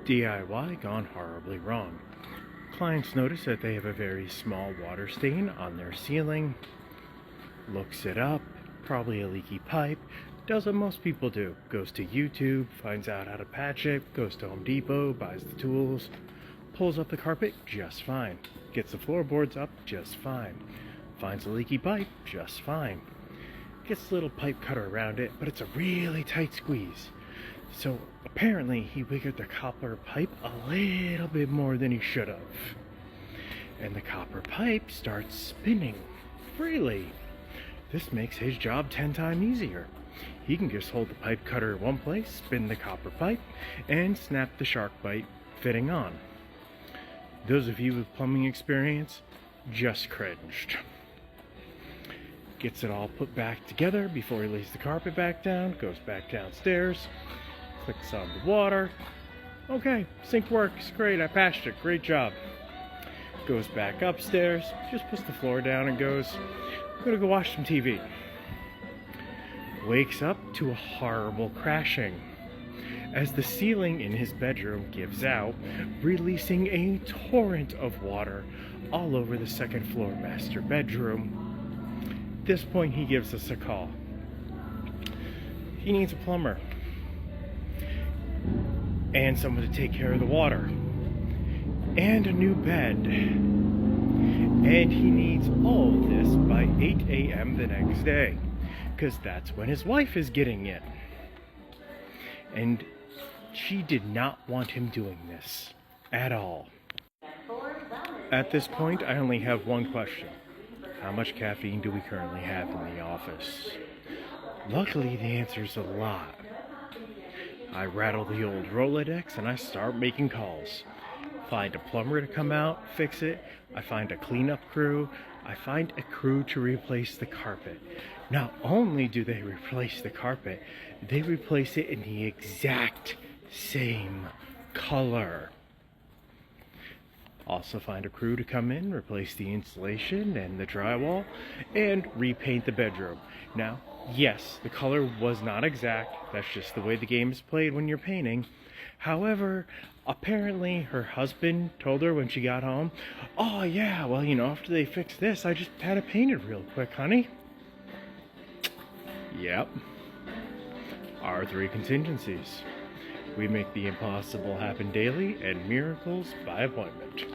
DIY gone horribly wrong. Clients notice that they have a very small water stain on their ceiling, looks it up, probably a leaky pipe, does what most people do, goes to YouTube, finds out how to patch it, goes to Home Depot, buys the tools, pulls up the carpet just fine, gets the floorboards up just fine, finds a leaky pipe just fine, gets a little pipe cutter around it, but it's a really tight squeeze. So apparently he wiggled the copper pipe a little bit more than he should have. And the copper pipe starts spinning freely. This makes his job 10 times easier. He can just hold the pipe cutter in one place, spin the copper pipe, and snap the shark bite fitting on. Those of you with plumbing experience just cringed. Gets it all put back together before he lays the carpet back down, goes back downstairs, clicks on the water. Okay, sink works, great, I patched it, great job. Goes back upstairs, just puts the floor down and goes, I'm gonna go watch some TV. Wakes up to a horrible crashing as the ceiling in his bedroom gives out, releasing a torrent of water all over the second floor master bedroom. At this point he gives us a call. He needs a plumber and someone to take care of the water, and a new bed. And he needs all of this by 8 a.m. the next day, because that's when his wife is getting it. And she did not want him doing this at all. At this point, I only have one question. How much caffeine do we currently have in the office? Luckily, the answer is a lot. I rattle the old Rolodex and I start making calls. Find a plumber to come out, fix it. I find a cleanup crew. I find a crew to replace the carpet. Not only do they replace the carpet, they replace it in the exact same color. Also find a crew to come in, replace the insulation and the drywall, and repaint the bedroom. Now, yes, the color was not exact. That's just the way the game is played when you're painting. However, apparently her husband told her when she got home, oh yeah, well, after they fixed this, I just had it painted real quick, honey. Yep. Our three contingencies. We make the impossible happen daily and miracles by appointment.